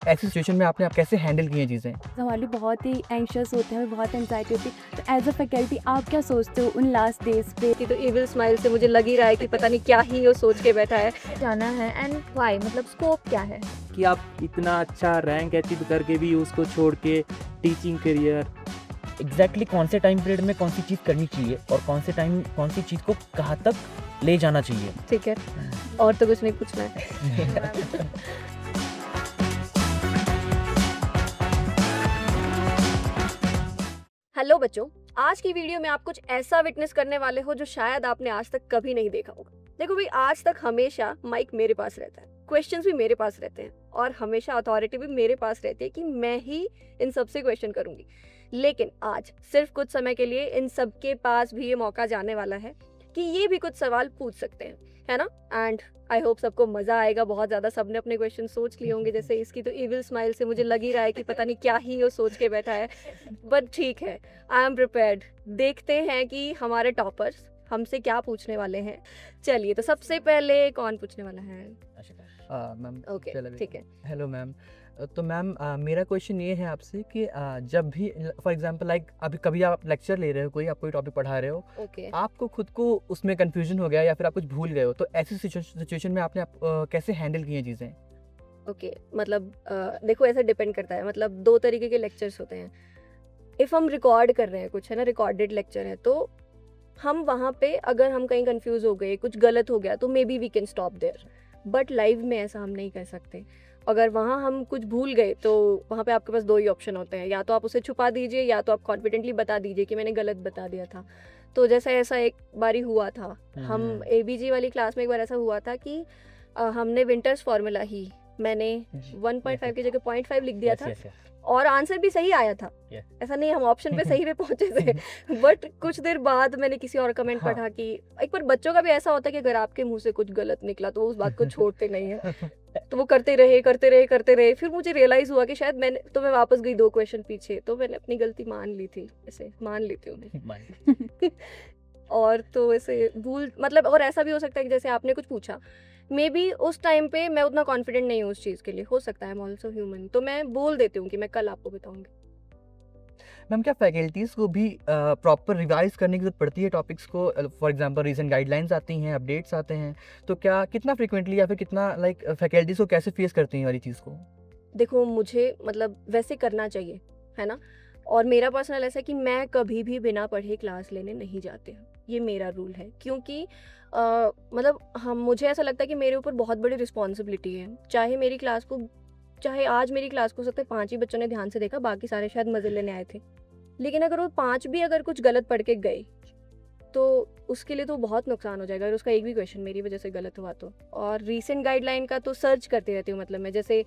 ऐसी सिचुएशन में आप कैसे हैंडल की हैं चीज़ें? हमारे बहुत ही एंशियस होते हैं, हमें बहुत एंग्जाइटी होती है। तो एज अ फैकल्टी आप क्या सोचते हो उन लास्ट डेज पे? तो इविल स्माइल से मुझे लग ही रहा है कि पता नहीं क्या ही वो सोच के बैठा है। जाना है एंड व्हाई, मतलब स्कोप क्या है? कि आप इतना अच्छा रैंक अचीव करके भी उसको छोड़ के टीचिंग करियर एग्जैक्टली कौन से टाइम पीरियड में कौन सी चीज़ करनी चाहिए और कौन सी चीज़ को कहाँ तक ले जाना चाहिए। ठीक है, और तो कुछ नहीं पूछना है। हेलो बच्चों, आज की वीडियो में आप कुछ ऐसा विटनेस करने वाले हो जो शायद आपने आज तक कभी नहीं देखा होगा। देखो भाई, आज तक हमेशा माइक मेरे पास रहता है, क्वेश्चंस भी मेरे पास रहते हैं और हमेशा अथॉरिटी भी मेरे पास रहती है कि मैं ही इन सब से क्वेश्चन करूंगी। लेकिन आज सिर्फ कुछ समय के लिए इन सब के पास भी ये मौका जाने वाला है कि ये भी कुछ सवाल पूछ सकते हैं, है ना? एंड आई होप सबको मजा आएगा बहुत ज्यादा। सबने अपने क्वेश्चन सोच लिए होंगे, जैसे इसकी तो इविल स्माइल से मुझे लग ही रहा है कि पता नहीं क्या ही वो सोच के बैठा है। बट ठीक है, आई एम प्रिपेयर्ड। देखते हैं कि हमारे टॉपर्स हमसे क्या पूछने वाले हैं। चलिए, तो सबसे पहले कौन पूछने वाला है? मैम ओके, चलो ठीक है। Hello ma'am. तो मैम मेरा क्वेश्चन ये है आपसे कि जब भी फॉर एग्जांपल लाइक अभी कभी आप लेक्चर ले रहे हो, कोई आप कोई टॉपिक पढ़ा रहे हो, ओके, आपको खुद को उसमें कंफ्यूजन हो गया या फिर आप कुछ भूल गए हो, तो ऐसी सिचुएशन में आपने कैसे हैंडल की हैं चीज़ें? ओके। मतलब देखो, ऐसा डिपेंड करता है। मतलब दो तरीके के लेक्चर्स होते हैं। इफ़ हम रिकॉर्ड कर रहे हैं कुछ, है ना, रिकॉर्डेड लेक्चर है, तो हम वहाँ पे अगर हम कहीं कंफ्यूज हो गए, कुछ गलत हो गया, तो maybe we can stop there. But live में ऐसा हम नहीं कर सकते। अगर वहाँ हम कुछ भूल गए तो वहाँ पे आपके पास दो ही ऑप्शन होते हैं, या तो आप उसे छुपा दीजिए या तो आप कॉन्फिडेंटली बता दीजिए कि मैंने गलत बता दिया था। तो जैसा ऐसा एक बारी हुआ था, हम एबीजी वाली क्लास में एक बार ऐसा हुआ था कि हमने विंटर्स फार्मूला ही मैंने 1.5 की जगह 0.5 लिख दिया था और आंसर भी सही आया था। ऐसा नहीं हम ऑप्शन पे सही पे पहुंचे थे। बट कुछ देर बाद मैंने किसी और कमेंट पढ़ा कि एक बार बच्चों का भी ऐसा होता है कि अगर आपके मुंह से कुछ गलत निकला तो वो उस बात को छोड़ते नहीं है। तो वो करते रहे। फिर मुझे रियलाइज हुआ कि शायद मैं वापस गई 2 क्वेश्चन पीछे, तो मैंने अपनी गलती मान ली थी। ऐसे मान ली थी उन्हें। और तो ऐसे भूल, मतलब, और ऐसा भी हो सकता है कि जैसे आपने कुछ पूछा, मे बी उस टाइम पे मैं उतना कॉन्फिडेंट नहीं हूँ उस चीज़ के लिए, हो सकता है, आई एम ऑल्सो ह्यूमन, तो मैं बोल देती हूँ कि मैं कल आपको बताऊंगी। मैम क्या फैकल्टीज़ को भी प्रॉपर रिवाइज करने की ज़रूरत पड़ती है टॉपिक्स को? फॉर एग्जांपल रीसेंट गाइडलाइंस आती हैं, अपडेट्स आते हैं, तो क्या कितना फ्रीक्वेंटली या फिर कितना लाइक फैकल्टीज़ को कैसे फेस करती हैं वाली चीज़ को? देखो, मुझे मतलब वैसे करना चाहिए, है ना? और मेरा पर्सनल ऐसा है कि मैं कभी भी बिना पढ़े क्लास लेने नहीं जाती हूँ। ये मेरा रूल है, क्योंकि मतलब मुझे ऐसा लगता है कि मेरे ऊपर बहुत बड़ी रिस्पॉन्सिबिलिटी है। चाहे आज मेरी क्लास को हो सकता है 5 ही बच्चों ने ध्यान से देखा, बाकी सारे शायद मज़े लेने आए थे। लेकिन अगर वो 5 भी अगर कुछ गलत पढ़ के गए, तो उसके लिए तो बहुत नुकसान हो जाएगा अगर उसका एक भी क्वेश्चन मेरी वजह से गलत हुआ तो। और रीसेंट गाइडलाइन का तो सर्च करती रहती हूँ। मतलब मैं जैसे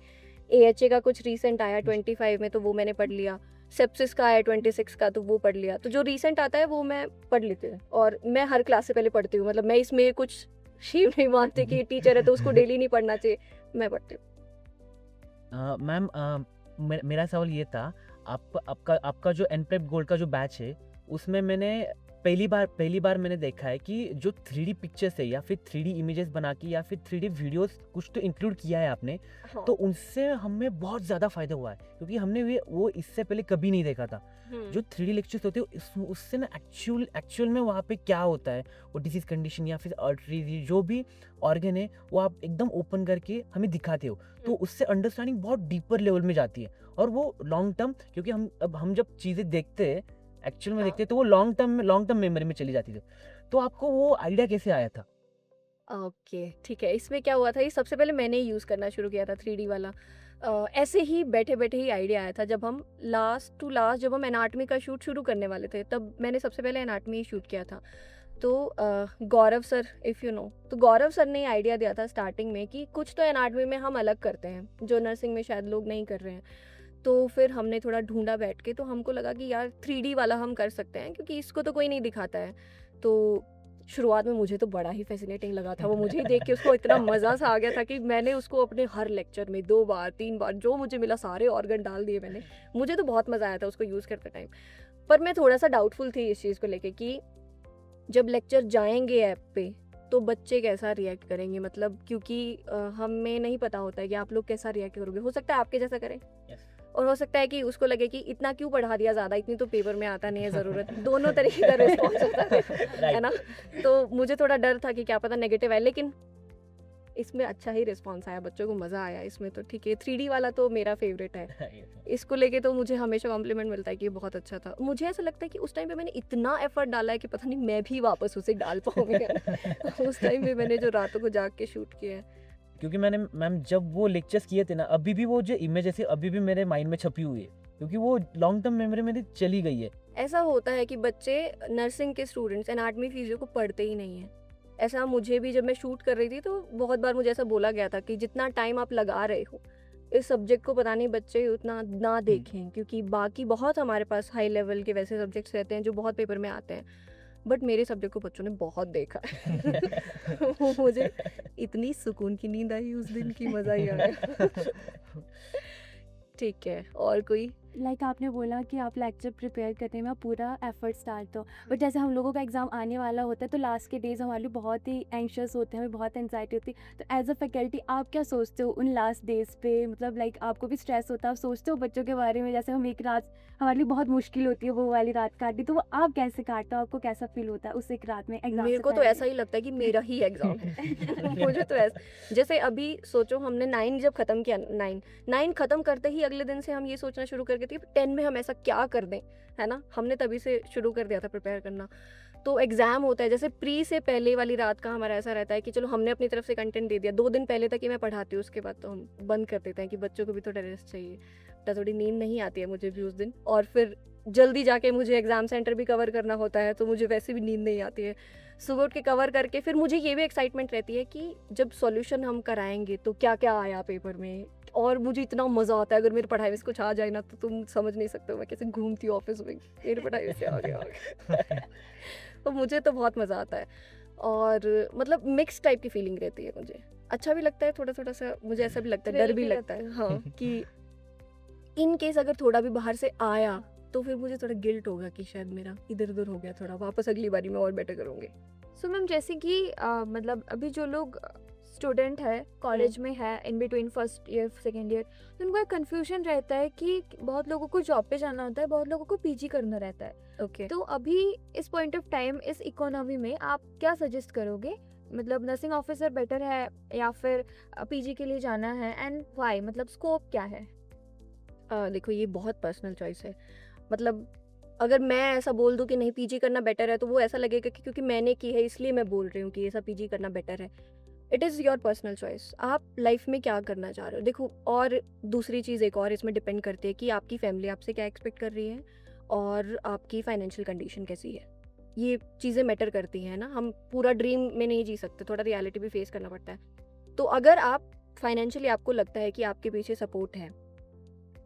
एएचए का कुछ रीसेंट आया 25 में, तो वो मैंने पढ़ लिया। सेप्सिस का आया 26 का, तो वो पढ़ लिया। तो जो रीसेंट आता है वो मैं पढ़ लेती हूँ और मैं हर क्लास से पहले पढ़ती हूँ। मतलब मैं इसमें कुछ शीव नहीं मानती कि टीचर है तो उसको डेली नहीं पढ़ना चाहिए, मैं पढ़ती हूँ। मैम मेरा सवाल ये था, आपका जो एनप्रेप गोल्ड का जो बैच है, उसमें मैंने पहली बार मैंने देखा है कि जो 3D पिक्चर्स है या फिर 3D इमेजेस बना के या फिर 3D वीडियोस कुछ तो इंक्लूड किया है आपने। हाँ। तो उनसे हमें बहुत ज़्यादा फायदा हुआ है, क्योंकि हमने वो इससे पहले कभी नहीं देखा था। जो 3D लेक्चर्स होते हैं उससे ना एक्चुअल में वहाँ पे क्या होता है, वो डिसीज कंडीशन या फिर आर्टरीज जो भी ऑर्गन है वो आप एकदम ओपन करके हमें दिखाते हो, तो उससे अंडरस्टैंडिंग बहुत डीपर लेवल में जाती है। और वो लॉन्ग टर्म, क्योंकि हम जब चीज़ें देखते हैं एक्चुअल में देखते हैं, तो वो लॉन्ग टर्म मेमोरी में चली जाती थी। तो आपको वो आइडिया कैसे आया था? ओके, ठीक है। इसमें क्या हुआ था, ये सबसे पहले मैंने ही यूज़ करना शुरू किया था 3D वाला। ऐसे ही बैठे ही आइडिया आया था जब हम लास्ट टू लास्ट जब हम एनाटमी का शूट शुरू करने वाले थे, तब मैंने सबसे पहले एनाटमी ही शूट किया था। तो गौरव सर, इफ़ यू नो, तो गौरव सर ने आइडिया दिया था स्टार्टिंग में कि कुछ तो एनाटमी में हम अलग करते हैं जो नर्सिंग में शायद लोग नहीं कर रहे हैं। तो फिर हमने थोड़ा ढूंढा बैठ के, तो हमको लगा कि यार 3D वाला हम कर सकते हैं, क्योंकि इसको तो कोई नहीं दिखाता है। तो शुरुआत में मुझे तो बड़ा ही फैसिनेटिंग लगा था वो, मुझे ही देख के उसको इतना मज़ा सा आ गया था कि मैंने उसको अपने हर लेक्चर में 2 बार 3 बार जो मुझे मिला सारे ऑर्गन डाल दिए मैंने। मुझे तो बहुत मज़ा आया था उसको यूज़ करते टाइम। पर मैं थोड़ा सा डाउटफुल थी इस चीज़ को लेके कि जब लेक्चर जाएंगे ऐप पे तो बच्चे कैसा रिएक्ट करेंगे, मतलब क्योंकि हमें नहीं पता होता है कि आप लोग कैसा रिएक्ट करोगे। हो सकता है आपके जैसा करें और हो सकता है कि उसको लगे कि इतना क्यों पढ़ा दिया ज़्यादा, इतनी तो पेपर में आता नहीं है ज़रूरत। दोनों तरीके का रिस्पॉन्स होता है ना। तो मुझे थोड़ा डर था कि क्या पता नेगेटिव है, लेकिन इसमें अच्छा ही रिस्पॉन्स आया, बच्चों को मज़ा आया इसमें। तो ठीक है, 3D वाला तो मेरा फेवरेट है। इसको लेके तो मुझे हमेशा कॉम्प्लीमेंट मिलता है कि ये बहुत अच्छा था। मुझे ऐसा लगता है कि उस टाइम पे मैंने इतना एफर्ट डाला है कि पता नहीं मैं भी वापस उसे डाल पाऊंगी। उस टाइम पे मैंने जो रातों को जाग के शूट किया है। क्योंकि मैंने मैम जब वो लेक्चर्स किए थे ना, अभी भी वो जो इमेज ऐसी अभी भी मेरे माइंड में छपी हुई है, क्योंकि वो लॉन्ग टर्म मेमोरी मेरी चली गई है। ऐसा होता है कि बच्चे नर्सिंग के स्टूडेंट्स एनाटमी फिजियो को पढ़ते ही नहीं है। ऐसा मुझे भी जब मैं शूट कर रही थी तो बहुत बार मुझे ऐसा बोला गया था कि जितना टाइम आप लगा रहे हो इस सब्जेक्ट को, पता नहीं बच्चे उतना ना देखें, क्योंकि बाकी बहुत हमारे पास हाई लेवल के वैसे सब्जेक्ट्स रहते हैं जो बहुत पेपर में आते हैं, बट मेरे सब्जेक्ट को बच्चों ने बहुत देखा है। वो मुझे इतनी सुकून की नींद आई उस दिन की, मज़ा ही आ गया। ठीक है, और कोई? लाइक आपने बोला कि आप लेक्चर प्रिपेयर करने में पूरा एफर्ट्स डालते हो, बट जैसे हम लोगों का एग्ज़ाम आने वाला होता है तो लास्ट के डेज हमारे लिए बहुत ही एंशियस होते हैं, हमें बहुत एंजाइटी होती है। तो एज अ फैकल्टी आप क्या सोचते हो उन लास्ट डेज पे? मतलब लाइक आपको भी स्ट्रेस होता है, आप सोचते हो बच्चों के बारे में? जैसे हम एक रात हमारे लिए बहुत मुश्किल होती है वो वाली रात काटनी, तो वो आप कैसे काटते हो? आपको कैसा फील होता है उस एक रात में एग्जाम मेरे से को तो पहले? ऐसा ही लगता है कि मेरा ही एग्जाम है। मुझे तो ऐसा, जैसे अभी सोचो हमने 9 जब खत्म किया, 9 खत्म करते ही अगले दिन से हम ये सोचना शुरू कर देते 10 में हम ऐसा क्या कर दें, है ना। हमने तभी से शुरू कर दिया था प्रिपेयर करना। तो एग्जाम होता है, जैसे प्री से पहले वाली रात का हमारा ऐसा रहता है कि चलो हमने अपनी तरफ से कंटेंट दे दिया, 2 दिन पहले तक ही मैं पढ़ाती हूँ, उसके बाद तो हम बंद कर देते हैं कि बच्चों को भी थोड़ा रेस्ट चाहिए। तो थोड़ी नींद नहीं आती है मुझे भी उस दिन, और फिर जल्दी जाके मुझे एग्जाम सेंटर भी कवर करना होता है, तो मुझे वैसे भी नींद नहीं आती है। सुबह उठ के कवर करके फिर मुझे ये भी एक्साइटमेंट रहती है कि जब सॉल्यूशन हम कराएंगे तो क्या क्या आया पेपर में, और मुझे इतना मज़ा आता है अगर मेरी पढ़ाई में कुछ आ जाए ना, तो तुम समझ नहीं सकते हो मैं कैसे घूमती हूँ ऑफिस में, मेरी पढ़ाई से आ गया। तो मुझे तो बहुत मज़ा आता है, और मतलब मिक्स टाइप की फीलिंग रहती है मुझे। अच्छा भी लगता है थोड़ा थोड़ा सा, मुझे ऐसा भी लगता है, डर Thrill भी भी लगता है, लगता हाँ, कि इन केस अगर थोड़ा भी बाहर से आया तो फिर मुझे थोड़ा गिल्ट होगा कि शायद मेरा इधर उधर हो गया थोड़ा, वापस अगली बारी में और बेटर करूँगी। सो मैम जैसे कि मतलब अभी जो लोग स्टूडेंट है कॉलेज में है in between first year second year, तो उनको एक कन्फ्यूजन रहता है कि बहुत लोगों को जॉब पे जाना होता है, बहुत लोगों को पीजी करना रहता है। ओके, तो अभी इस पॉइंट ऑफ टाइम इस इकोनॉमी में आप क्या सजेस्ट करोगे? मतलब नर्सिंग ऑफिसर बेटर है या फिर पीजी के लिए जाना है, एंड व्हाई? मतलब स्कोप क्या है? देखो ये बहुत पर्सनल चॉइस है। मतलब अगर मैं ऐसा बोल दूं कि नहीं पीजी करना बेटर है, तो वो ऐसा लगेगा कि क्योंकि मैंने की है इसलिए मैं बोल रही हूँ कि ऐसा पीजी करना बेटर है। It is your personal choice, आप लाइफ में क्या करना चाह रहे हो। देखो, और दूसरी चीज़ एक और इसमें डिपेंड करती है कि आपकी फैमिली आपसे क्या एक्सपेक्ट कर रही है और आपकी फाइनेंशियल कंडीशन कैसी है। ये चीज़ें मैटर करती हैं ना, हम पूरा ड्रीम में नहीं जी सकते, थोड़ा रियलिटी भी फेस करना पड़ता है। तो अगर आप फाइनेंशियली आपको लगता है कि आपके पीछे सपोर्ट है,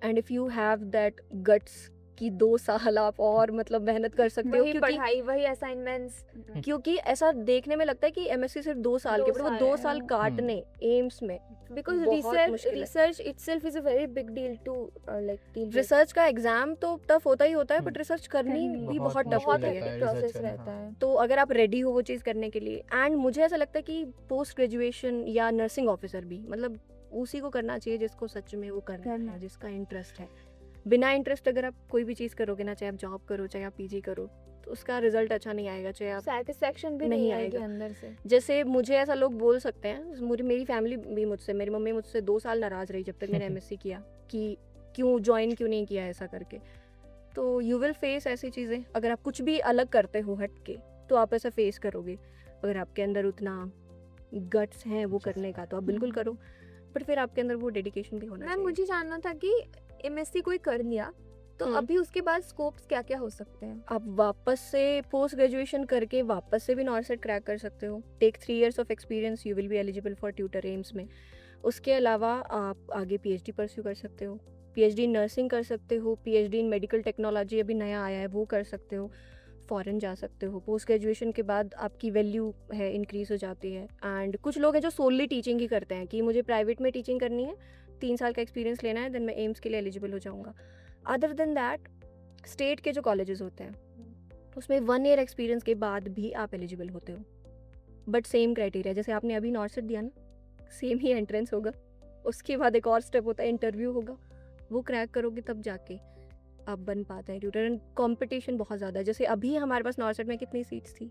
and if you have that guts कि 2 साल आप और मतलब मेहनत कर सकते हो, वही क्योंकि पढ़ाई, वही असाइनमेंट्स। क्योंकि ऐसा देखने में लगता है कि एमएससी सिर्फ 2 साल के, 2 पर वो साल 2 है, साल हाँ। काटने एम्स में बिकॉज बहुत मुश्किल है। Research itself is a very big deal to like deal. Research का एग्जाम तो टफ होता ही होता है, बट हम्म। रिसर्च करनी करनी भी बहुत बहुत टफ मुश्किल होती रहता है। है प्रोसेस research करना, रहता हाँ। है। तो अगर आप रेडी हो वो चीज़ करने के लिए, एंड मुझे ऐसा लगता है कि पोस्ट ग्रेजुएशन या नर्सिंग ऑफिसर भी मतलब उसी को करना चाहिए जिसको सच में वो करना करना। है, जिसका इंटरेस्ट है। बिना इंटरेस्ट अगर आप कोई भी चीज़ करोगे ना, चाहे आप जॉब करो चाहे आप पीजी करो, तो उसका रिजल्ट अच्छा नहीं आएगा, चाहे आप सेटिस्फेक्शन भी नहीं नहीं आएगी आएगा। अंदर से। जैसे मुझे ऐसा लोग बोल सकते हैं, मेरी फैमिली भी मुझसे, मेरी मम्मी मुझसे 2 साल नाराज़ रही जब तक मैंने एमएससी किया कि क्यों ज्वाइन क्यों नहीं किया ऐसा करके। तो यू विल फेस ऐसी चीज़ें, अगर आप कुछ भी अलग करते हो हट के तो आप ऐसा फेस करोगे। अगर आपके अंदर उतना गट्स हैं वो करने का तो आप बिल्कुल करो, बट फिर आपके अंदर वो डेडिकेशन भी होना मैम चाहिए। मुझे जानना था कि एमएससी कोई कर लिया तो अभी उसके बाद स्कोप्स क्या क्या हो सकते हैं? आप वापस से पोस्ट ग्रेजुएशन करके वापस से भी नॉर्सेट क्रैक कर सकते हो। Take 3 years of experience, you will be eligible for tutor AIIMS में। उसके अलावा आप आगे पीएचडी परस्यू कर सकते हो, पीएचडी इन नर्सिंग कर सकते हो, पीएचडी इन मेडिकल टेक्नोलॉजी अभी नया आया है वो कर सकते हो, फॉरेन जा सकते हो। पोस्ट ग्रेजुएशन के बाद आपकी वैल्यू है इंक्रीज हो जाती है। एंड कुछ लोग हैं जो सोनली टीचिंग ही करते हैं कि मुझे प्राइवेट में टीचिंग करनी है, 3 साल का एक्सपीरियंस लेना है, देन मैं एम्स के लिए एलिजिबल हो जाऊँगा। अदर देन दैट, स्टेट के जो कॉलेजेस होते हैं उसमें 1 year एक्सपीरियंस के बाद भी आप एलिजिबल होते हो। बट सेम क्राइटेरिया, जैसे आपने अभी नॉर्सेट दिया ना, सेम ही एंट्रेंस होगा, उसके बाद एक और स्टेप होता है, इंटरव्यू होगा, वो क्रैक करोगे तब जाके आप बन पाते हैं ट्यूटर। एंड कॉम्पिटिशन बहुत ज़्यादा है, जैसे अभी हमारे पास नॉर्सेट में कितनी सीट्स थी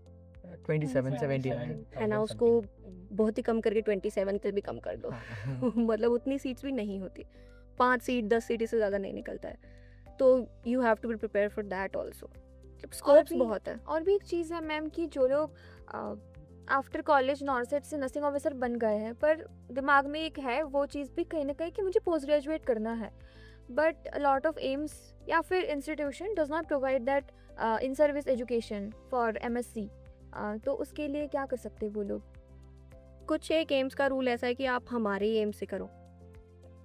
27 79 है ना, उसको बहुत ही कम करके 27 से भी कम कर दो हाँ। मतलब उतनी सीट्स भी नहीं होती, 5 सीट 10 सीट से ज़्यादा नहीं निकलता है, तो you have to be prepare for that also, scopes भी- बहुत है। और भी एक चीज़ है मैम कि जो लोग आफ्टर कॉलेज नॉर्सेट से नर्सिंग ऑफिसर बन गए हैं, पर दिमाग में एक है वो चीज़ भी कहीं ना कहीं कि मुझे पोस्ट ग्रेजुएट करना है, but a lot of AIIMS या फिर institution does not provide that in service education for MSc, तो उसके लिए क्या कर सकते हैं वो लोग? कुछ एक एम्स का रूल ऐसा है कि आप हमारे एम्स से करो,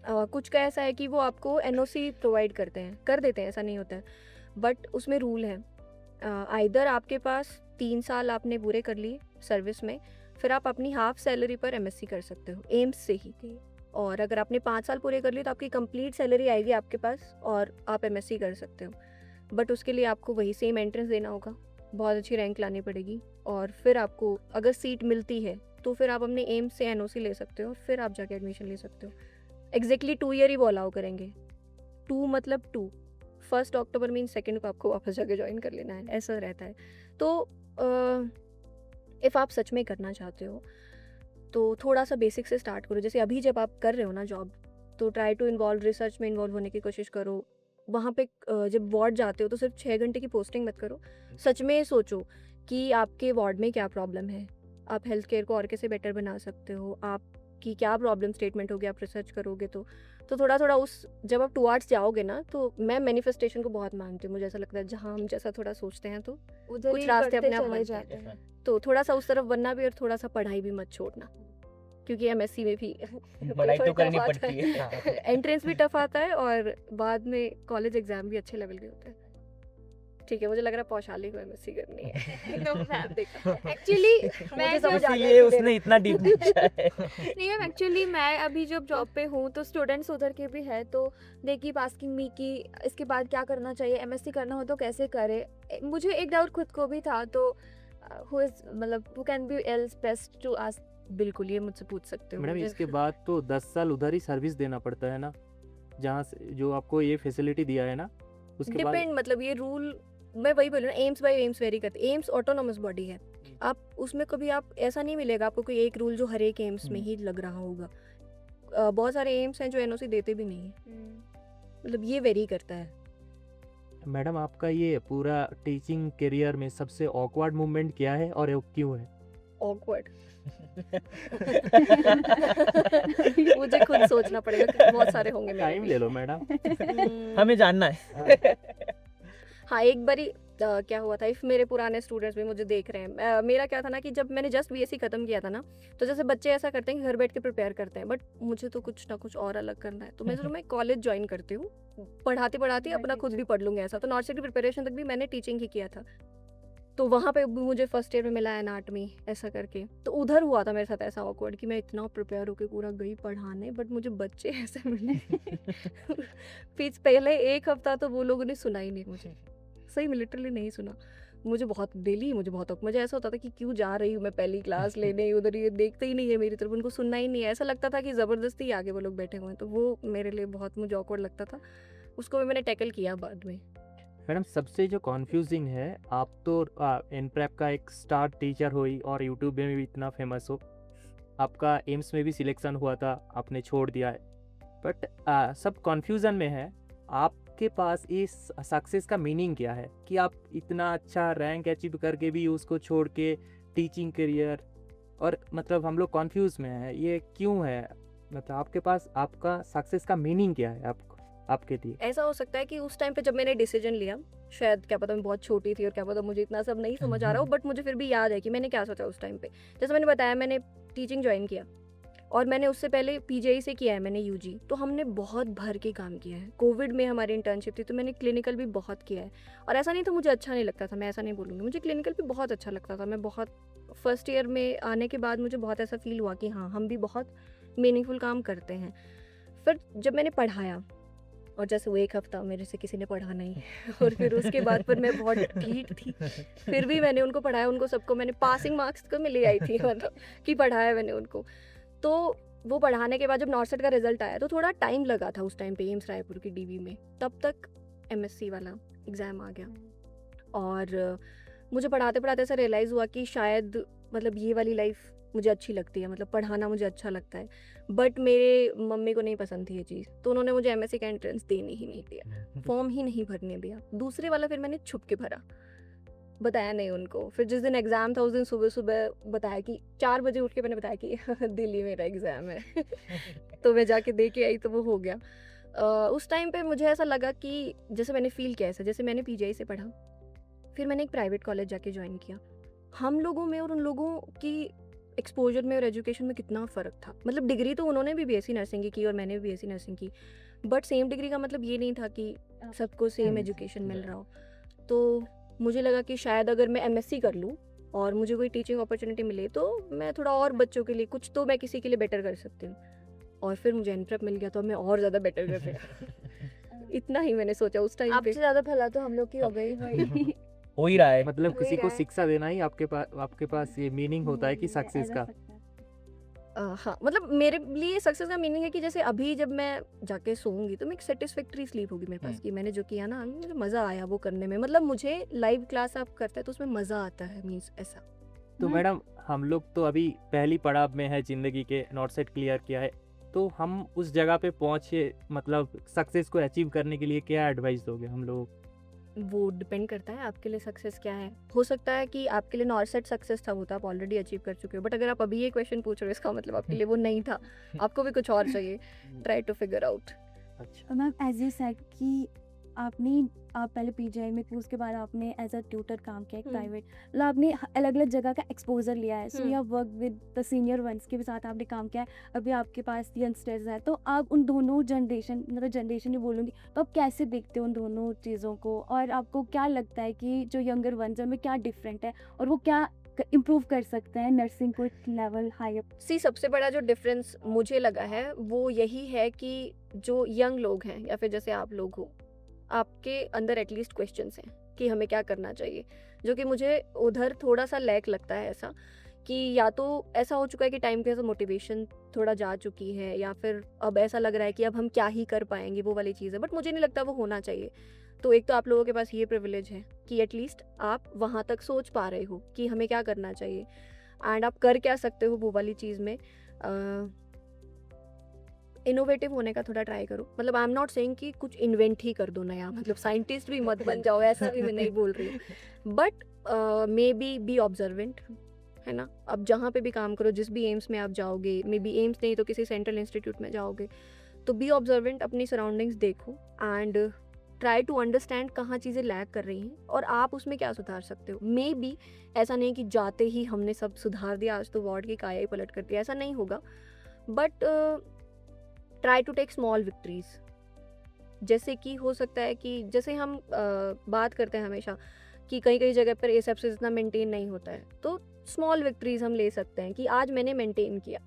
कुछ का ऐसा है कि वो आपको एनओसी प्रोवाइड करते हैं, कर देते हैं, ऐसा नहीं होता है, बट उसमें रूल है, आइदर आपके पास 3 साल आपने पूरे कर लिए सर्विस में, फिर आप अपनी हाफ सैलरी पर एमएससी कर सकते हो एम्स से ही, और अगर आपने 5 साल पूरे कर लिए तो आपकी कंप्लीट सैलरी आएगी आपके पास और आप एमएससी कर सकते हो, बट उसके लिए आपको वही सेम एंट्रेंस देना होगा, बहुत अच्छी रैंक लानी पड़ेगी, और फिर आपको अगर सीट मिलती है तो फिर आप अपने एम्स से एनओसी ले सकते हो, फिर आप जाके एडमिशन ले सकते हो। एग्जैक्टली 2 ईयर ही वो अलाउ करेंगे, 2 मतलब 2, 1 अक्टूबर मीन 2 को आपको वापस जाके ज्वाइन कर लेना है, ऐसा रहता है। तो इफ़ आप सच में करना चाहते हो तो थोड़ा सा बेसिक से स्टार्ट करो, जैसे अभी जब आप कर रहे हो ना जॉब, तो ट्राई टू इन्वॉल्व रिसर्च में इन्वॉल्व होने की कोशिश करो। वहाँ पे जब वार्ड जाते हो तो सिर्फ 6 घंटे की पोस्टिंग मत करो, सच में सोचो कि आपके वार्ड में क्या प्रॉब्लम है, आप हेल्थ केयर को और कैसे बेटर बना सकते हो, आपकी क्या प्रॉब्लम स्टेटमेंट होगी, आप रिसर्च करोगे तो थोड़ा थोड़ा उस जब आप टुवार्ड्स जाओगे ना, तो मैं मैनिफेस्टेशन को बहुत मानती हूँ, मुझे ऐसा लगता है जहाँ हम जैसा थोड़ा सोचते हैं तो उधर कुछ ही रास्ते बढ़ते अपने आप चले बनते जाते हैं, हैं। तो थोड़ा सा उस तरफ बनना भी और थोड़ा सा पढ़ाई भी मत छोड़ना, क्योंकि एमएससी में भी पढ़ाई तो थोड़ी करनी tough आता पड़ती है। एंट्रेंस भी टफ आता है और बाद में कॉलेज एग्जाम भी अच्छे लेवल के होते हैं। ठीक है, मुझे लग रहा है पौशाली को एमएससी करनी है नो मैम देखा एक्चुअली मुझे मैं समझ जब आ गया इसीलिए कि उसने इतना डीप पूछा है। नहीं मैम, एक्चुअली मैं अभी जब जॉब पे हूँ तो स्टूडेंट्स उधर के भी है, तो दे कीप आस्किंग मी कि इसके बाद क्या करना चाहिए, एमएससी करना हो तो कैसे करे। मुझे एक डाउट खुद को भी था, तो हु इज मतलब who can be else best to ask? बिल्कुल ये मुझसे पूछ सकते हो मैडम मुझे- इसके बाद तो 10 साल उधर ही सर्विस देना पड़ता है ना, जहाँ से जो आपको ये फैसिलिटी दिया है ना, उसके बाद डिपेंड, मतलब ये रूल मैं वही बोल रही हूँ, एम्स बाय एम्स वेरी करते, एम्स ऑटोनोमस बॉडी है, आप उसमें कभी आप ऐसा नहीं मिलेगा आपको कोई एक रूल जो हर एक एम्स में ही लग रहा होगा। बहुत सारे एम्स हैं जो एनओसी देते भी नहीं है, मतलब ये वेरी करता है। मैडम आपका ये पूरा टीचिंग करियर में सबसे ऑकवर्ड मोमेंट क्या है और वो क्यों है? ऑकवर्ड मुझे खुद सोचना पड़ेगा कि बहुत सारे होंगे मेरे टाइम भी। ले लो मैडम। हमें जानना है। हाँ एक बारी क्या हुआ था, इफ मेरे पुराने स्टूडेंट्स भी मुझे देख रहे हैं, मेरा क्या था ना कि जब मैंने जस्ट बीएससी खत्म किया था ना, तो जैसे बच्चे ऐसा करते हैं कि घर बैठ के प्रिपेयर करते हैं, बट मुझे तो कुछ ना कुछ और अलग करना है, तो मैं मैं कॉलेज ज्वाइन करती हूँ, पढ़ाते पढ़ाते अपना खुद भी पढ़ लूँगी ऐसा, तो नॉर्थ की प्रिपरेशन तक भी मैंने टीचिंग ही किया था, तो वहाँ पे भी मुझे फर्स्ट ईयर में मिला एनाटमी ऐसा करके, तो उधर हुआ था मेरे साथ ऐसा ऑकवर्ड कि मैं इतना प्रिपेयर होकर पूरा गई पढ़ाने, बट मुझे बच्चे ऐसे मिले फिर पहले 1 हफ्ता तो वो लोगों ने सुना ही नहीं मुझे, सही में लिटरली नहीं सुना मुझे, बहुत डेली मुझे ऐसा होता था कि क्यों जा रही हूँ मैं पहली क्लास लेने, उधर ये देखते ही नहीं है मेरी तरफ, उनको सुनना ही नहीं है, ऐसा लगता था कि ज़बरदस्ती आगे वो लोग बैठे हुए हैं, तो वो मेरे लिए बहुत मुझे ऑकवर्ड लगता था, उसको भी मैंने टैकल किया बाद में। मैडम सबसे जो कॉन्फ्यूजिंग है, आप तो एनप्रेप का एक स्टार टीचर हुई और यूट्यूब में भी इतना फेमस हो, आपका एम्स में भी सिलेक्शन हुआ था, आपने छोड़ दिया है, बट सब कॉन्फ्यूज़न में है, आपके पास इस सक्सेस का मीनिंग क्या है कि आप इतना अच्छा रैंक अचीव करके भी उसको छोड़ के टीचिंग करियर, और मतलब हम लोग कॉन्फ्यूज़ में हैं, ये क्यों है, मतलब आपके पास आपका सक्सेस का मीनिंग क्या है आपके लिए? ऐसा हो सकता है कि उस टाइम पे जब मैंने डिसीजन लिया, शायद क्या पता मैं बहुत छोटी थी और क्या पता मुझे इतना सब नहीं समझ आ रहा हो, बट मुझे फिर भी याद है कि मैंने क्या सोचा उस टाइम पे। जैसे मैंने बताया मैंने टीचिंग ज्वाइन किया और मैंने उससे पहले पीजीआई से किया है मैंने यूजी, तो हमने बहुत भर के काम किया है। कोविड में हमारी इंटर्नशिप थी तो मैंने क्लिनिकल भी बहुत किया है, और ऐसा नहीं था मुझे अच्छा नहीं लगता था, मैं ऐसा नहीं बोलूँगी, मुझे क्लिनिकल भी बहुत अच्छा लगता था। मैं बहुत फर्स्ट ईयर में आने के बाद मुझे बहुत ऐसा फील हुआ कि हाँ हम भी बहुत मीनिंगफुल काम करते हैं। फिर जब मैंने पढ़ाया और जैसे वो 1 हफ्ता मेरे से किसी ने पढ़ा नहीं और फिर उसके बाद पर मैं बहुत ढीठ थी, फिर भी मैंने उनको पढ़ाया, उनको सबको मैंने पासिंग मार्क्स तो मैं ले आई थी मतलब कि पढ़ाया मैंने उनको। तो वो पढ़ाने के बाद जब नॉर्सेट का रिजल्ट आया तो थोड़ा टाइम लगा था उस टाइम पे एम्स रायपुर की डीवी में, तब तक एमएससी वाला एग्ज़ाम आ गया। और मुझे पढ़ाते पढ़ाते ऐसा रियलाइज़ हुआ कि शायद मतलब ये वाली लाइफ मुझे अच्छी लगती है, मतलब पढ़ाना मुझे अच्छा लगता है, बट मेरे मम्मी को नहीं पसंद थी ये चीज़, तो उन्होंने मुझे एमएससी का एंट्रेंस देने ही नहीं दिया, फॉर्म ही नहीं भरने दिया। दूसरे वाला फिर मैंने छुप के भरा, बताया नहीं उनको। फिर जिस दिन एग्ज़ाम था उस दिन सुबह सुबह बताया कि 4 बजे उठ के मैंने बताया कि दिल्ली मेरा एग्ज़ाम है तो मैं जाके दे के आई तो वो हो गया। उस टाइम पे मुझे ऐसा लगा कि जैसे मैंने फ़ील किया ऐसा, जैसे मैंने पीजीआई से पढ़ा, फिर मैंने एक प्राइवेट कॉलेज जाके ज्वाइन किया। हम लोगों में और उन लोगों की एक्सपोजर में और एजुकेशन में कितना फ़र्क था। मतलब डिग्री तो उन्होंने भी बीएससी नर्सिंग की और मैंने भी बीएससी नर्सिंग की, बट सेम डिग्री का मतलब ये नहीं था कि सबको सेम एजुकेशन मिल रहा हो। तो मुझे लगा कि शायद अगर मैं एमएससी कर लूँ और मुझे कोई टीचिंग अपॉर्चुनिटी मिले तो मैं थोड़ा और बच्चों के लिए कुछ तो मैं किसी के लिए बेटर कर सकती हूँ। और फिर मुझे एनप्रेप मिल गया तो मैं और ज़्यादा बेटर कर पाया। इतना ही मैंने सोचा उस टाइम पे। आपसे ज़्यादा भला तो हम लोग की हो गई। हो ही रहा है। मतलब हो ही किसी को रहा है। शिक्षा देना ही आपके पास ये मीनिंग होता है कि सक्सेस का। हाँ, मतलब मेरे लिए सक्सेस का मीनिंग है कि जैसे अभी जब मैं जाके सोऊंगी तो मैं एक सेटिस्फैक्ट्री स्लीप होगी मेरे पास कि मैंने जो किया ना मुझे मज़ा आया वो करने में। मतलब मुझे लाइव क्लास आप करते हैं तो उसमें मज़ा आता है, मीन्स ऐसा। तो मैं- मैडम हम लोग तो अभी पहली पड़ाव में है ज़िंदगी के, नॉर्सेट क्लियर किया है, तो हम उस जगह पे पहुँचे, मतलब सक्सेस को अचीव करने के लिए क्या एडवाइस दोगे हम लोगों को? वो डिपेंड करता है आपके लिए सक्सेस क्या है। हो सकता है कि आपके लिए नॉर्सेट सक्सेस था, वो तो आप ऑलरेडी अचीव कर चुके हो, बट अगर आप अभी ये क्वेश्चन पूछ रहे हो इसका मतलब आपके लिए वो नहीं था, आपको भी कुछ और चाहिए। Try to figure out. अच्छा, मैम एज यू सेड कि आप पहले पीजीआई में थी, उसके बाद आपने एज अ ट्यूटर काम किया एक प्राइवेट, मतलब आपने अलग अलग जगह का एक्सपोजर लिया है। So you have work with the senior ones के भी साथ आपने काम किया है, अभी आपके पास यंगस्टर्स हैं, तो आप उन दोनों जनरेशन, मतलब जनरेशन ही बोलूँगी, तो आप कैसे देखते हो उन दोनों चीज़ों को, और आपको क्या लगता है कि जो यंगर वंस हैं उनमें क्या डिफरेंट है और वो क्या इम्प्रूव कर सकते हैं नर्सिंग को लेवल हाई अप? सी सबसे बड़ा जो डिफरेंस मुझे लगा है वो यही है कि जो यंग लोग हैं या फिर जैसे आप लोग हो, आपके अंदर एटलीस्ट क्वेश्चंस हैं कि हमें क्या करना चाहिए, जो कि मुझे उधर थोड़ा सा लैक लगता है। ऐसा कि या तो ऐसा हो चुका है कि टाइम के साथ मोटिवेशन थोड़ा जा चुकी है, या फिर अब ऐसा लग रहा है कि अब हम क्या ही कर पाएंगे, वो वाली चीज़ है। बट मुझे नहीं लगता वो होना चाहिए। तो एक तो आप लोगों के पास ये प्रिविलेज है कि एटलीस्ट आप वहाँ तक सोच पा रहे हो कि हमें क्या करना चाहिए एंड आप कर क्या सकते हो वो वाली चीज़ में। इनोवेटिव होने का थोड़ा ट्राई करो। मतलब आई एम नॉट सेइंग कि कुछ इन्वेंट ही कर दो नया, मतलब साइंटिस्ट भी मत बन जाओ, ऐसा भी मैं नहीं बोल रही हूँ। बट मे बी ऑब्जर्वेंट, है ना। अब जहाँ पे भी काम करो, जिस भी एम्स में आप जाओगे, मे बी एम्स नहीं तो किसी सेंट्रल इंस्टीट्यूट में जाओगे, तो बी ऑब्जर्वेंट, अपनी सराउंडिंग्स देखो एंड ट्राई टू अंडरस्टैंड कहाँ चीज़ें लैग कर रही हैं और आप उसमें क्या सुधार सकते हो। मे बी ऐसा नहीं कि जाते ही हमने सब सुधार दिया, आज तो वार्ड की काया ही पलट कर दिया, ऐसा नहीं होगा। But try to take small victories. जैसे कि हो सकता है कि जैसे हम बात करते हैं हमेशा कि कई कई जगह पर एसेप्सिस इतना मेंटेन नहीं होता है, तो स्मॉल विक्ट्रीज हम ले सकते हैं कि आज मैंने मेंटेन किया।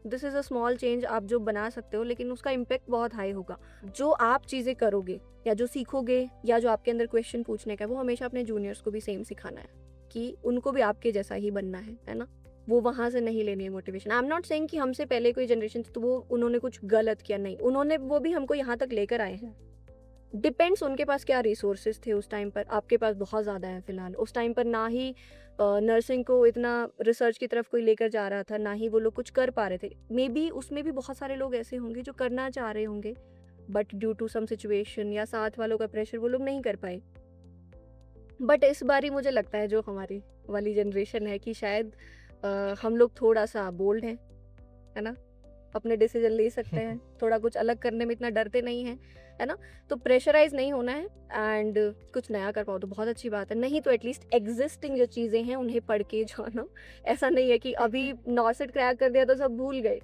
This is a small change आप जो बना सकते हो, लेकिन उसका इम्पैक्ट बहुत हाई होगा। जो आप चीज़ें करोगे या जो सीखोगे या जो आपके अंदर क्वेश्चन पूछने का है, वो हमेशा अपने जूनियर्स को भी सेम सिखाना है कि उनको भी आपके जैसा ही बनना है ना। वो वहाँ से नहीं लेनी है motivation. I am not saying कि हमसे पहले कोई जनरेशन तो वो उन्होंने कुछ गलत किया, नहीं, उन्होंने वो भी हमको यहाँ तक लेकर आए हैं। डिपेंड्स उनके पास क्या रिसोर्सेज थे उस टाइम पर, आपके पास बहुत ज़्यादा है फिलहाल। उस टाइम पर ना ही नर्सिंग को इतना रिसर्च की तरफ कोई लेकर जा रहा था, ना ही वो लोग कुछ कर पा रहे थे। मे बी उसमें भी बहुत सारे लोग ऐसे होंगे जो करना चाह रहे होंगे, but due to some situation या साथ वालों का प्रेशर वो लोग नहीं कर पाए। बट इस बारी मुझे लगता है जो हमारी वाली जनरेशन है कि शायद हम लोग थोड़ा सा बोल्ड हैं, है ना, अपने डिसीजन ले सकते हैं, थोड़ा कुछ अलग करने में इतना डरते नहीं हैं, है ना। तो प्रेशराइज नहीं होना है एंड कुछ नया कर पाओ तो बहुत अच्छी बात है, नहीं तो एटलीस्ट एग्जिस्टिंग जो चीज़ें हैं उन्हें पढ़ के जाना। ऐसा नहीं है कि अभी नॉर्सेट क्रैक कर दिया तो सब भूल गए।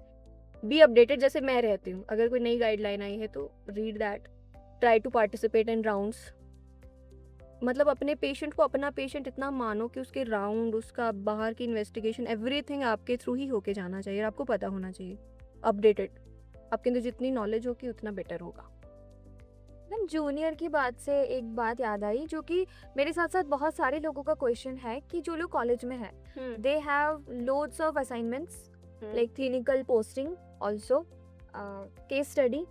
बी अपडेटेड, जैसे मैं रहती हूँ, अगर कोई नई गाइडलाइन आई है तो read that, try to participate in rounds. मतलब अपने पेशेंट को अपना पेशेंट इतना मानो कि उसके राउंड, उसका बाहर की इन्वेस्टिगेशन, एवरीथिंग आपके थ्रू ही होके जाना चाहिए और आपको पता होना चाहिए। अपडेटेड, आपके अंदर जितनी नॉलेज होगी उतना बेटर होगा। मैम जूनियर की बात से एक बात याद आई जो कि मेरे साथ साथ बहुत सारे लोगों का क्वेश्चन है कि जो लोग कॉलेज में है they have loads of assignments like clinical posting also, case study,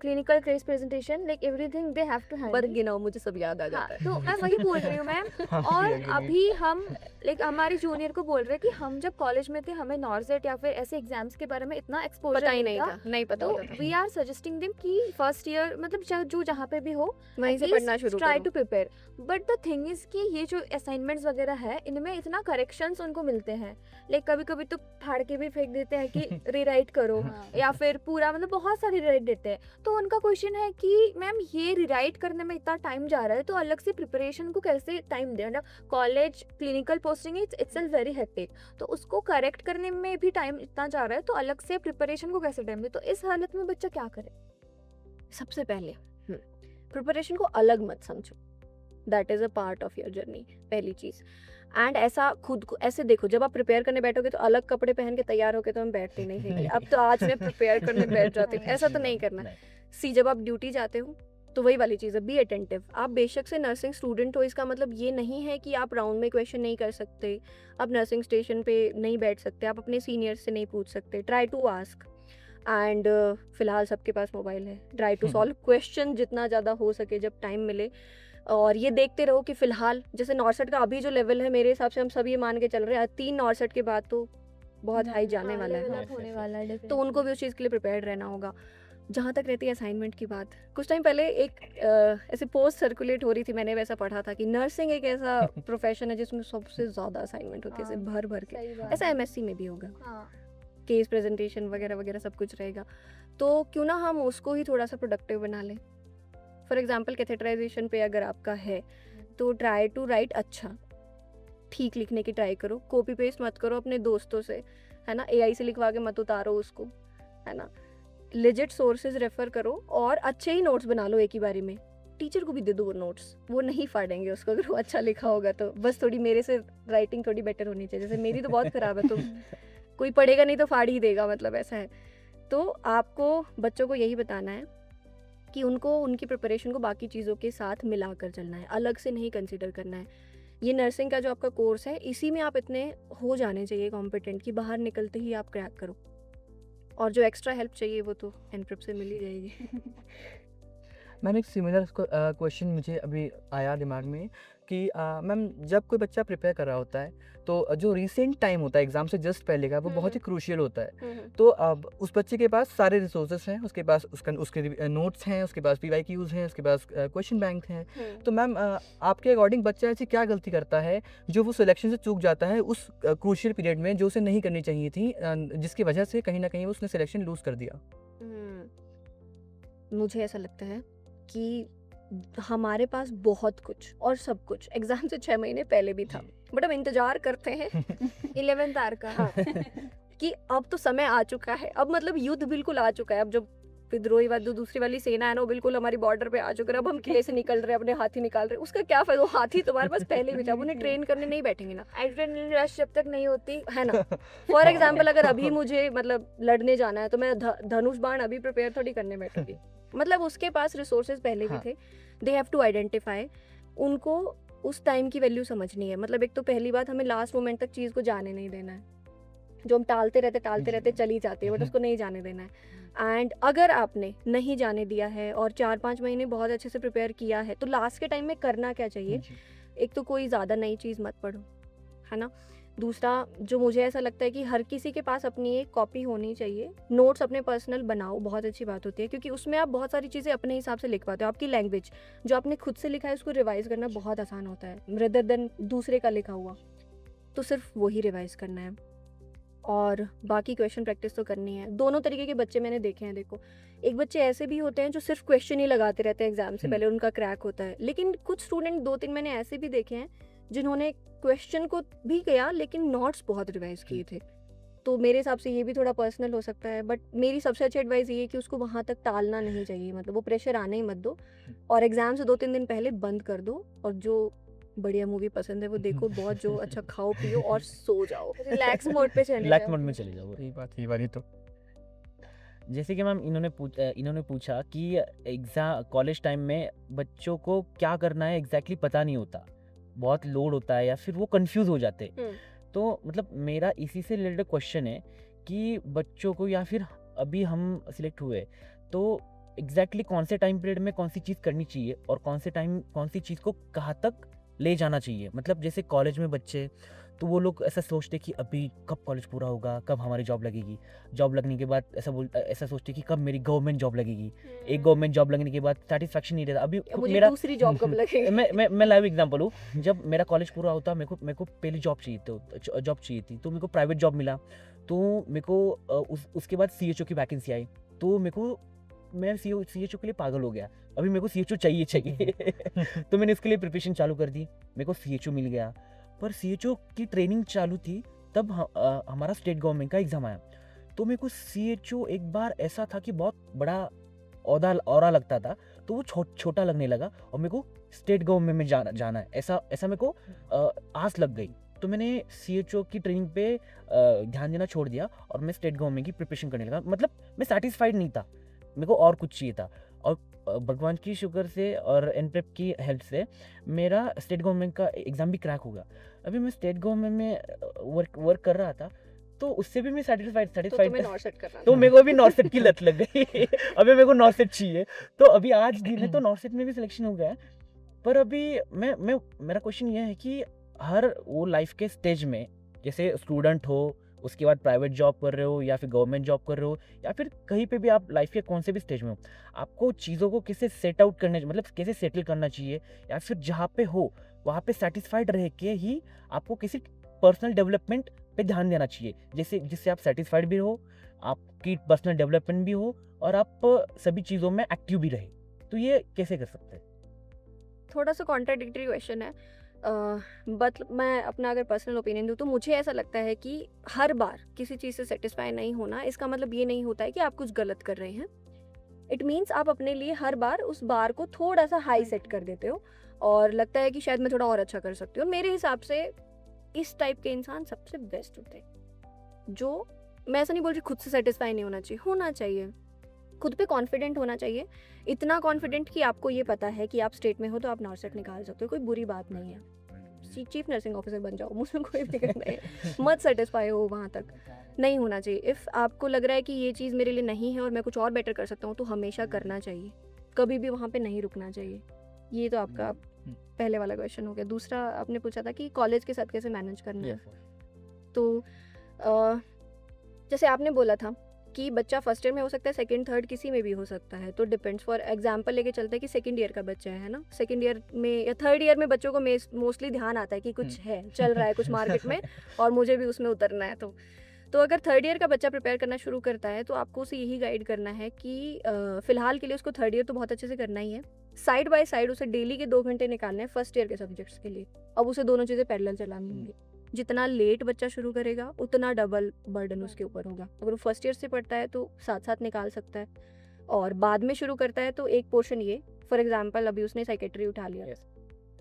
clinical case presentation, like everything they have to handle. पर गिनाओ, मुझे सब याद आ हाँ, जाता है। तो मैं वही बोल रही हूँ मैम। हाँ, और agree. अभी हम लाइक हमारे जूनियर को बोल रहे हैं कि हम जब कॉलेज में थे हमें नॉर्सेट या फिर ऐसे एग्जाम्स के बारे में इतना एक्सपोजर पता ही नहीं था, नहीं पता तो होता था। वी आर सजेस्टिंग देम कि फर्स्ट ईयर मतलब जो जहाँ पे भी हो वहीं से पढ़ना शुरू ट्राई करो। To prepare. But the thing is कि ये जो असाइनमेंट्स वगैरह है इनमें इतना करेक्शंस उनको मिलते हैं, लाइक कभी कभी तो फाड़ के भी फेंक देते हैं कि रीराइट करो या फिर पूरा मतलब बहुत सारे रीराइट देते हैं। तो उनका क्वेश्चन है कि मैम ये रीराइट करने में इतना टाइम जा रहा है तो अलग से प्रिपरेशन को कैसे टाइम दें, मतलब college clinical posting is itself very hectic, तो उसको करेक्ट करने में भी टाइम इतना जा रहा है तो अलग से प्रिपरेशन को कैसे टाइम दे, तो इस हालत में बच्चा क्या करे? सबसे पहले प्रिपरेशन को अलग मत समझो, that is a part of your journey, पहली चीज। एंड ऐसा खुद को ऐसे देखो, जब आप प्रिपेयर करने बैठोगे तो अलग कपड़े पहन के तैयार होके तो हम बैठते नहीं हैं। अब तो आज मैं प्रिपेयर करने बैठ जाती हूँ, ऐसा तो नहीं करना। सी जब आप ड्यूटी जाते हो तो वही वाली चीज़ है, बी अटेंटिव। आप बेशक से नर्सिंग स्टूडेंट हो, इसका मतलब ये नहीं है कि आप राउंड में क्वेश्चन नहीं कर सकते, आप नर्सिंग स्टेशन पे नहीं बैठ सकते, आप अपने सीनियर से नहीं पूछ सकते। Try to ask. एंड फिलहाल सबके पास मोबाइल है, ट्राई टू सॉल्व क्वेश्चन जितना ज़्यादा हो सके जब टाइम मिले। और ये देखते रहो कि फिलहाल जैसे नॉर्सेट का अभी जो लेवल है, मेरे हिसाब से हम सब ये मान के चल रहे हैं 3 नॉर्सेट के बाद तो बहुत हाई जाने वाला है, होने वाला है तो उनको भी उस चीज़ के लिए प्रिपेयर्ड रहना होगा। जहाँ तक रहती है असाइनमेंट की बात, कुछ टाइम पहले एक ऐसे पोस्ट सर्कुलेट हो रही थी, मैंने वैसा पढ़ा था कि नर्सिंग एक ऐसा प्रोफेशन है जिसमें सबसे ज़्यादा असाइनमेंट होती है, ऐसे भर भर के। सही बात ऐसा है। एमएससी में भी होगा, हाँ केस प्रेजेंटेशन वगैरह वगैरह सब कुछ रहेगा। तो क्यों ना हम उसको ही थोड़ा सा प्रोडक्टिव बना लें। फॉर एग्जाम्पल कैथेटराइजेशन पे अगर आपका है तो ट्राई टू राइट अच्छा, ठीक लिखने की ट्राई करो, कॉपी पेस्ट मत करो अपने दोस्तों से, है ना, एआई से लिखवा के मत उतारो उसको, है ना। लेजिट सोर्सेज रेफर करो और अच्छे ही नोट्स बना लो एक ही बारी में। टीचर को भी दे दो वो नोट्स, वो नहीं फाड़ेंगे उसको अगर वो अच्छा लिखा होगा तो। बस थोड़ी मेरे से राइटिंग थोड़ी बेटर होनी चाहिए, जैसे मेरी तो बहुत ख़राब है तो कोई पढ़ेगा नहीं तो फाड़ ही देगा, मतलब ऐसा है। तो आपको बच्चों को यही बताना है कि उनको उनकी प्रिपरेशन को बाकी चीज़ों के साथ मिला कर चलना है, अलग से नहीं कंसिडर करना है। ये नर्सिंग का जो आपका कोर्स है इसी में आप इतने हो जाने चाहिए कॉम्पिटेंट कि बाहर निकलते ही आप क्रैक करो, और जो एक्स्ट्रा हेल्प चाहिए वो तो एनप्रेप से मिल ही जाएगी। मैम एक सिमिलर क्वेश्चन मुझे अभी आया दिमाग में कि मैम जब कोई बच्चा प्रिपेयर कर रहा होता है तो जो रिसेंट टाइम होता है एग्ज़ाम से जस्ट पहले का, वो बहुत ही क्रूशियल होता है। तो अब उस बच्चे के पास सारे रिसोर्सेज हैं, उसके पास उसके नोट्स हैं, उसके पास PYQs हैं, उसके पास क्वेश्चन बैंक हैं। तो मैम आपके अकॉर्डिंग बच्चा ऐसी क्या गलती करता है जो वो सिलेक्शन से चूक जाता है उस क्रूशियल पीरियड में, जो उसे नहीं करनी चाहिए थी, जिसकी वजह से कहीं ना कहीं उसने सिलेक्शन लूज़ कर दिया? मुझे ऐसा लगता है कि हमारे पास बहुत कुछ और सब कुछ एग्जाम से 6 महीने पहले भी था, बट हम इंतजार करते हैं 11th आर का। हाँ, कि अब तो समय आ चुका है, अब मतलब युद्ध बिल्कुल आ चुका है। अब जो विद्रोही वाली जो दूसरी वाली सेना है ना, वो बिल्कुल हमारी बॉर्डर पे आ चुका है। अब हम किले से निकल रहे हैं, अपने हाथी निकाल रहे हैं, उसका क्या फायदा? वो हाथी तुम्हारे पास पहले भी था, अब उन्हें ट्रेन करने नहीं बैठेंगे ना, एड्रेनलिन रश जब तक नहीं होती है ना। फॉर एग्जाम्पल अगर अभी मुझे मतलब लड़ने जाना है तो मैं धनुष बाण अभी प्रिपेयर थोड़ी करने बैठूंगी। मतलब उसके पास रिसोर्सेज पहले भी हाँ। थे। दे हैव टू आइडेंटिफाई, उनको उस टाइम की वैल्यू समझनी है। मतलब एक तो पहली बात, हमें लास्ट मोमेंट तक चीज़ को जाने नहीं देना है। जो हम टालते रहते चली जाती है, बट उसको नहीं जाने देना है। एंड अगर आपने नहीं जाने दिया है और 4-5 महीने बहुत अच्छे से प्रिपेयर किया है, तो लास्ट के टाइम में करना क्या चाहिए? एक तो कोई ज़्यादा नई चीज़ मत पढ़ो, है ना। दूसरा, जो मुझे ऐसा लगता है कि हर किसी के पास अपनी एक कॉपी होनी चाहिए। नोट्स अपने पर्सनल बनाओ, बहुत अच्छी बात होती है, क्योंकि उसमें आप बहुत सारी चीज़ें अपने हिसाब से लिख पाते हो। आपकी लैंग्वेज जो आपने खुद से लिखा है उसको रिवाइज करना बहुत आसान होता है, रेदर देन दूसरे का लिखा हुआ। तो सिर्फ वही रिवाइज करना है और बाकी क्वेश्चन प्रैक्टिस तो करनी है। दोनों तरीके के बच्चे मैंने देखे हैं। देखो, एक बच्चे ऐसे भी होते हैं जो सिर्फ क्वेश्चन ही लगाते रहते हैं एग्जाम से पहले, उनका क्रैक होता है। लेकिन कुछ स्टूडेंट 2-3 मैंने ऐसे भी देखे हैं जिन्होंने क्वेश्चन को भी किया लेकिन नोट्स बहुत रिवाइज किए थे। तो मेरे हिसाब से ये भी थोड़ा पर्सनल हो सकता है, बट मेरी सबसे अच्छी एडवाइस ये है कि उसको वहाँ तक टालना नहीं चाहिए। मतलब वो प्रेशर आने ही मत दो और एग्जाम से 2-3 दिन पहले बंद कर दो, और जो बढ़िया मूवी पसंद है वो देखो, बहुत जो अच्छा खाओ पियो और सो जाओ, रिलैक्स मोड पे चले रिलैक्स जाओ। मोड में चले जाओ। सही बात, ये वाली तो जैसे कि मैम इन्होंने पूछा कि एग्ज़ाम कॉलेज टाइम में बच्चों को क्या करना है एग्जैक्टली पता नहीं होता, बहुत लोड होता है या फिर वो कंफ्यूज हो जाते हैं। हम्म, तो मतलब मेरा इसी से रिलेटेड क्वेश्चन है कि बच्चों को या फिर अभी हम सिलेक्ट हुए तो एग्जैक्टली कौन से टाइम पीरियड में कौन सी चीज़ करनी चाहिए और कौन सी चीज़ को कहाँ तक ले जाना चाहिए। मतलब जैसे कॉलेज में बच्चे तो वो लोग ऐसा सोचते कि अभी कब कॉलेज पूरा होगा, कब हमारी जॉब लगेगी, जॉब लगने के बाद ऐसा सोचते कि कब मेरी गवर्नमेंट जॉब लगेगी। एक गवर्नमेंट जॉब लगने के बाद सेटिस्फैक्शन नहीं रहता। अभी अब मुझे मेरा दूसरी जॉब कब लगेगी? मैं लाइव एग्जांपल हूँ। जब मेरा कॉलेज पूरा होता मेरे को पहले जॉब चाहिए थी तो मेरे को प्राइवेट जॉब मिला। तो मेरे को उसके बाद CHO की वैकेंसी आई तो मैं CHO के लिए पागल हो गया। अभी मेरे को CHO चाहिए तो मैंने इसके लिए प्रिपरेशन चालू कर दी। मेरे को CHO मिल गया, पर CHO की ट्रेनिंग चालू थी तब हमारा स्टेट गवर्नमेंट का एग्ज़ाम आया। तो मेरे को CHO एक बार ऐसा था कि बहुत बड़ा औरा लगता था, तो वो छोटा लगने लगा और मेरे को स्टेट गवर्नमेंट में जाना है, ऐसा मेरे को आस लग गई। तो मैंने CHO की ट्रेनिंग पे ध्यान देना छोड़ दिया और मैं स्टेट गवर्नमेंट की प्रिपरेशन करने लगा। मतलब मैं सेटिस्फाइड नहीं था, मेरे को और कुछ चाहिए था। और भगवान की शुक्र से और एनप्रेप की हेल्प से मेरा स्टेट गवर्नमेंट का एग्ज़ाम भी क्रैक हो गया। अभी मैं स्टेट गवर्नमेंट में वर्क कर रहा था तो उससे भी मैं तो सेटिस्फाइड तुम्हें नॉर्सेट करना तो था। मेरे को अभी नॉर्सेट की लत लग गई। अभी मेरे को नॉर्सेट चाहिए, तो अभी आज दिन है तो नॉर्सेट में भी सिलेक्शन हो गया है। पर अभी मेरा क्वेश्चन ये है कि हर वो लाइफ के स्टेज में, जैसे स्टूडेंट हो, उसके बाद प्राइवेट जॉब कर रहे हो या फिर गवर्नमेंट जॉब कर रहे हो या फिर कहीं पे भी आप लाइफ के कौन से भी स्टेज में हो, आपको चीज़ों को कैसे सेट आउट करने, मतलब कैसे सेटल करना चाहिए या फिर जहाँ पे हो वहाँ पे सेटिस्फाइड रह के ही आपको किसी पर्सनल डेवलपमेंट पे ध्यान देना चाहिए, जिससे आप सेटिस्फाइड भी हो, आपकी पर्सनल डेवलपमेंट भी हो और आप सभी चीज़ों में एक्टिव भी रहे। तो ये कैसे कर सकते हैं? थोड़ा सा कॉन्ट्राडिक्टरी क्वेश्चन है, बट मैं अपना अगर पर्सनल ओपिनियन दूँ तो मुझे ऐसा लगता है कि हर बार किसी चीज़ से सेटिस्फाई नहीं होना, इसका मतलब ये नहीं होता है कि आप कुछ गलत कर रहे हैं। इट मीन्स आप अपने लिए हर बार उस बार को थोड़ा सा हाई सेट कर देते हो और लगता है कि शायद मैं थोड़ा और अच्छा कर सकती हूँ। और मेरे हिसाब से इस टाइप के इंसान सबसे बेस्ट होते हैं। जो, मैं ऐसा नहीं बोल रही खुद से सेटिस्फाई नहीं होना चाहिए, खुद पे कॉन्फिडेंट होना चाहिए, इतना कॉन्फिडेंट कि आपको ये पता है कि आप स्टेट में हो तो आप नॉर्सेट निकाल सकते हो, कोई बुरी बात नहीं है। चीफ नर्सिंग ऑफिसर बन जाओ, मुझे कोई फिक्र नहीं है, मत सेटिस्फाई हो वहाँ तक, नहीं होना चाहिए। इफ़ आपको लग रहा है कि ये चीज़ मेरे लिए नहीं है और मैं कुछ और बेटर कर सकता हूँ तो हमेशा करना चाहिए, कभी भी वहाँ पे नहीं रुकना चाहिए। ये तो आपका पहले वाला क्वेश्चन हो गया। दूसरा आपने पूछा था कि कॉलेज के साथ कैसे मैनेज करना है। तो जैसे आपने बोला था कि बच्चा फर्स्ट ईयर में हो सकता है, सेकंड थर्ड किसी में भी हो सकता है, तो डिपेंड्स। फॉर एग्जांपल लेके चलते हैं कि सेकंड ईयर का बच्चा है ना, सेकंड ईयर में या थर्ड ईयर में बच्चों को मोस्टली ध्यान आता है कि कुछ है, चल रहा है कुछ मार्केट में और मुझे भी उसमें उतरना है। तो अगर थर्ड ईयर का बच्चा प्रिपेयर करना शुरू करता है तो आपको उसे यही गाइड करना है कि फ़िलहाल के लिए उसको थर्ड ईयर तो बहुत अच्छे से करना ही है, साइड बाय साइड उसे डेली के 2 घंटे निकालने हैं फर्स्ट ईयर के सब्जेक्ट्स के लिए। अब उसे दोनों चीज़ें पैरेलल चलानी होंगी। जितना लेट बच्चा शुरू करेगा उतना डबल बर्डन उसके ऊपर होगा। अगर वो फर्स्ट ईयर से पढ़ता है तो साथ साथ निकाल सकता है, और बाद में शुरू करता है तो एक पोर्शन ये, फॉर एग्जांपल अभी उसने साइकेट्री उठा लिया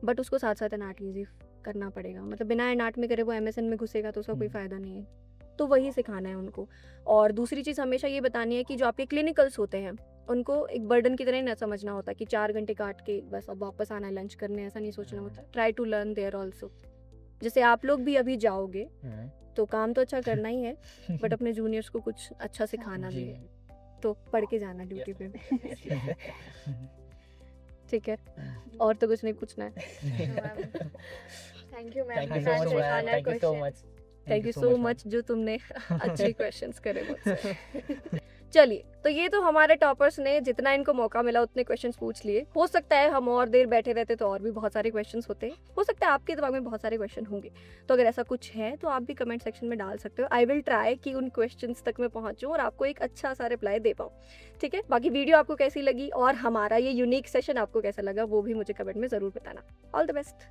बट उसको साथ साथ एनाटॉमी करना पड़ेगा, मतलब बिना एनाटॉमी करे वो MSN में घुसेगा तो उसका कोई फ़ायदा नहीं है। तो वही सिखाना है उनको। और दूसरी चीज़ हमेशा ये बतानी है कि जो आपके क्लिनिकल्स होते हैं उनको एक बर्डन की तरह ही ना समझना होता कि 4 घंटे काट के बस अब वापस आना है लंच करने, ऐसा नहीं सोचना होता। Try to learn there also. जैसे आप लोग भी अभी जाओगे तो काम तो अच्छा करना ही है बट अपने जूनियर्स को कुछ अच्छा सिखाना भी है, तो पढ़ के जाना ड्यूटी पे भी। ठीक है, और तो कुछ नहीं पूछना है। Thank you ma'am. Thank you so much जो तुमने अच्छे क्वेश्चंस करे मुझसे। चलिए, तो ये तो हमारे टॉपर्स ने जितना इनको मौका मिला उतने क्वेश्चंस पूछ लिए। हो सकता है हम और देर बैठे रहते तो और भी बहुत सारे क्वेश्चंस होते, हो सकता है आपके दिमाग में बहुत सारे क्वेश्चन होंगे। तो अगर ऐसा कुछ है तो आप भी कमेंट सेक्शन में डाल सकते हो। आई विल ट्राई कि उन क्वेश्चंस तक मैं पहुंचूं और आपको एक अच्छा सा रिप्लाई दे पाऊँ। ठीक है, बाकी वीडियो आपको कैसी लगी और हमारा ये यूनिक सेशन आपको कैसा लगा वो भी मुझे कमेंट में ज़रूर बताना। All the best.